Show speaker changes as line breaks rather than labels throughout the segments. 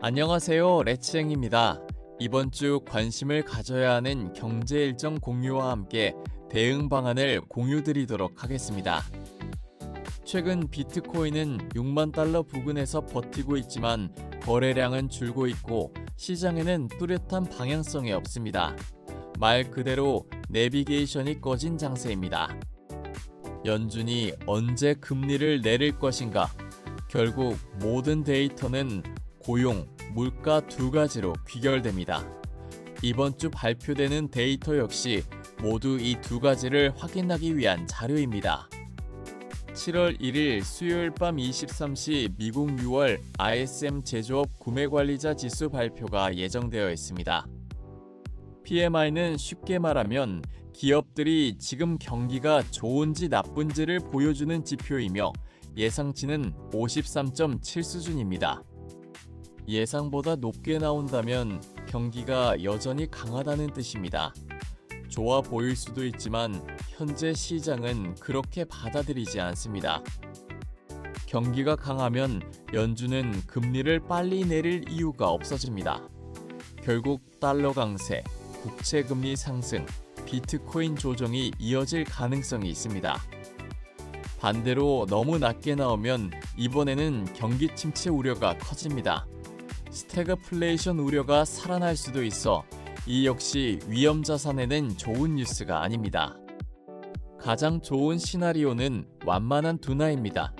안녕하세요, 레츠행입니다. 이번 주 관심을 가져야 하는 경제 일정 공유와 함께 대응 방안을 공유드리도록 하겠습니다. 최근 비트코인은 6만 달러 부근에서 버티고 있지만 거래량은 줄고 있고 시장에는 뚜렷한 방향성이 없습니다. 말 그대로 내비게이션이 꺼진 장세입니다. 연준이 언제 금리를 내릴 것인가? 결국 모든 데이터는 고용, 물가 두 가지로 귀결됩니다. 이번 주 발표되는 데이터 역시 모두 이 두 가지를 확인하기 위한 자료입니다. 7월 1일 수요일 밤 23시 미국 6월 ISM 제조업 구매관리자 지수 발표가 예정되어 있습니다. PMI는 쉽게 말하면 기업들이 지금 경기가 좋은지 나쁜지를 보여주는 지표이며 예상치는 53.7 수준입니다. 예상보다 높게 나온다면 경기가 여전히 강하다는 뜻입니다. 좋아 보일 수도 있지만 현재 시장은 그렇게 받아들이지 않습니다. 경기가 강하면 연준은 금리를 빨리 내릴 이유가 없어집니다. 결국 달러 강세, 국채 금리 상승, 비트코인 조정이 이어질 가능성이 있습니다. 반대로 너무 낮게 나오면 이번에는 경기 침체 우려가 커집니다. 스태그플레이션 우려가 살아날 수도 있어 이 역시 위험 자산에는 좋은 뉴스가 아닙니다. 가장 좋은 시나리오는 완만한 둔화입니다.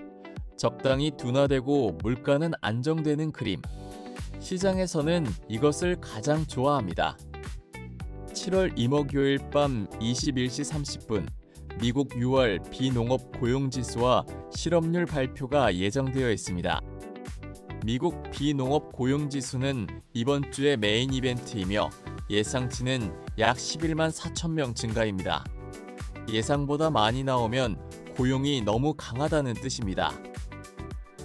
적당히 둔화되고 물가는 안정되는 그림. 시장에서는 이것을 가장 좋아합니다. 7월 이목요일 밤 21시 30분 미국 6월 비농업 고용지수와 실업률 발표가 예정되어 있습니다. 미국 비농업 고용지수는 이번 주의 메인 이벤트이며 예상치는 약 11만 4천 명 증가입니다. 예상보다 많이 나오면 고용이 너무 강하다는 뜻입니다.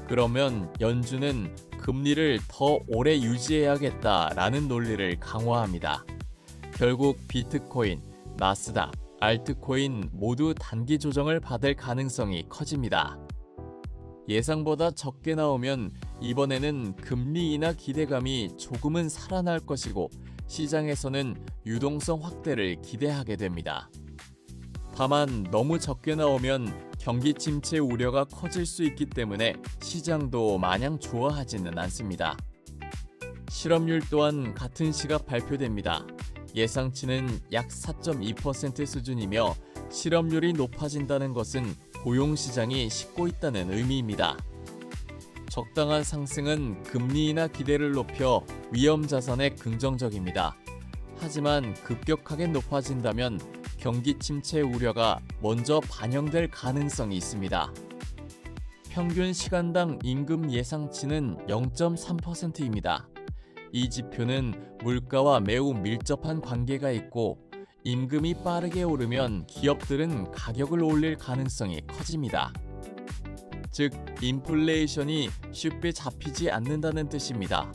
그러면 연준은 금리를 더 오래 유지해야겠다라는 논리를 강화합니다. 결국 비트코인, 나스닥, 알트코인 모두 단기 조정을 받을 가능성이 커집니다. 예상보다 적게 나오면 이번에는 금리 인하 기대감이 조금은 살아날 것이고 시장에서는 유동성 확대를 기대하게 됩니다. 다만 너무 적게 나오면 경기 침체 우려가 커질 수 있기 때문에 시장도 마냥 좋아하지는 않습니다. 실업률 또한 같은 시각 발표됩니다. 예상치는 약 4.2% 수준이며 실업률이 높아진다는 것은 고용시장이 식고 있다는 의미입니다. 적당한 상승은 금리 인하 기대를 높여 위험 자산에 긍정적입니다. 하지만 급격하게 높아진다면 경기 침체 우려가 먼저 반영될 가능성이 있습니다. 평균 시간당 임금 예상치는 0.3%입니다. 이 지표는 물가와 매우 밀접한 관계가 있고 임금이 빠르게 오르면 기업들은 가격을 올릴 가능성이 커집니다. 즉, 인플레이션이 쉽게 잡히지 않는다는 뜻입니다.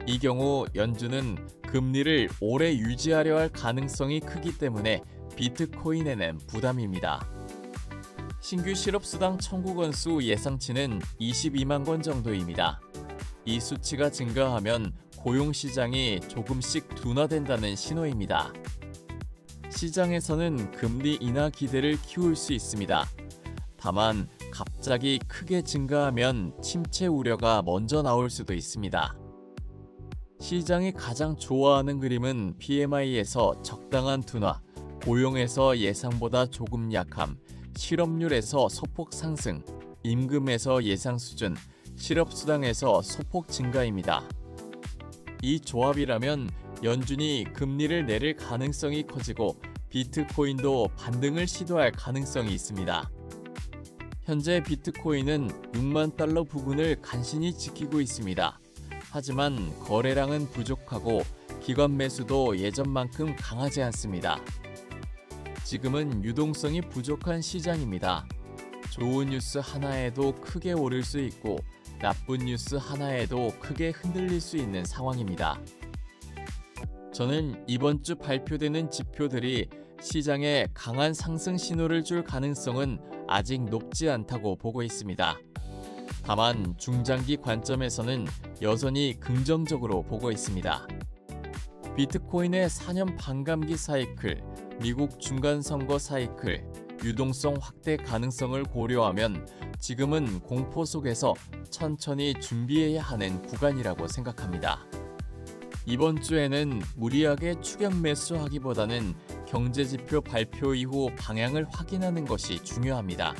이 경우 연준은 금리를 오래 유지하려 할 가능성이 크기 때문에 비트코인에는 부담입니다. 신규 실업수당 청구 건수 예상치는 22만 건 정도입니다. 이 수치가 증가하면 고용시장이 조금씩 둔화된다는 신호입니다. 시장에서는 금리 인하 기대를 키울 수 있습니다. 다만 갑자기 크게 증가하면 침체 우려가 먼저 나올 수도 있습니다. 시장이 가장 좋아하는 그림은 PMI에서 적당한 둔화, 고용에서 예상보다 조금 약함, 실업률에서 소폭 상승, 임금에서 예상 수준, 실업수당에서 소폭 증가입니다. 이 조합이라면 연준이 금리를 내릴 가능성이 커지고 비트코인도 반등을 시도할 가능성이 있습니다. 현재 비트코인은 6만 달러 부근을 간신히 지키고 있습니다. 하지만 거래량은 부족하고 기관 매수도 예전만큼 강하지 않습니다. 지금은 유동성이 부족한 시장입니다. 좋은 뉴스 하나에도 크게 오를 수 있고 나쁜 뉴스 하나에도 크게 흔들릴 수 있는 상황입니다. 저는 이번 주 발표되는 지표들이 시장에 강한 상승 신호를 줄 가능성은 아직 높지 않다고 보고 있습니다. 다만 중장기 관점에서는 여전히 긍정적으로 보고 있습니다. 비트코인의 4년 반감기 사이클, 미국 중간선거 사이클, 유동성 확대 가능성을 고려하면 지금은 공포 속에서 천천히 준비해야 하는 구간이라고 생각합니다. 이번 주에는 무리하게 추격 매수하기보다는 경제지표 발표 이후 방향을 확인하는 것이 중요합니다.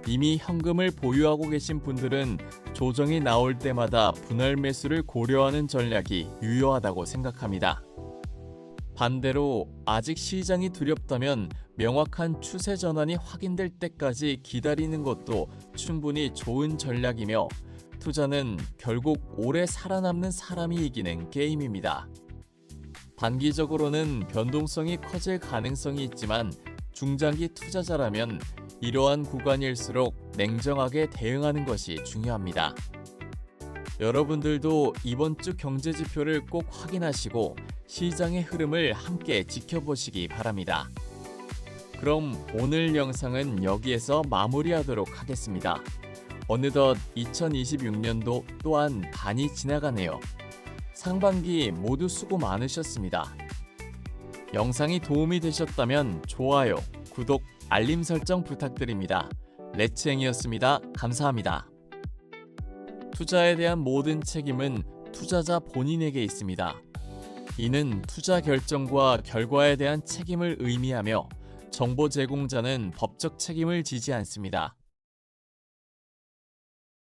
이미 현금을 보유하고 계신 분들은 조정이 나올 때마다 분할 매수를 고려하는 전략이 유효하다고 생각합니다. 반대로 아직 시장이 두렵다면 명확한 추세 전환이 확인될 때까지 기다리는 것도 충분히 좋은 전략이며 투자는 결국 오래 살아남는 사람이 이기는 게임입니다. 단기적으로는 변동성이 커질 가능성이 있지만 중장기 투자자라면 이러한 구간일수록 냉정하게 대응하는 것이 중요합니다. 여러분들도 이번 주 경제 지표를 꼭 확인하시고 시장의 흐름을 함께 지켜보시기 바랍니다. 그럼 오늘 영상은 여기에서 마무리하도록 하겠습니다. 어느덧 2026년도 또한 반이 지나가네요. 상반기 모두 수고 많으셨습니다. 영상이 도움이 되셨다면 좋아요, 구독, 알림 설정 부탁드립니다. 레츠행이었습니다. 감사합니다. 투자에 대한 모든 책임은 투자자 본인에게 있습니다. 이는 투자 결정과 결과에 대한 책임을 의미하며 정보 제공자는 법적 책임을 지지 않습니다.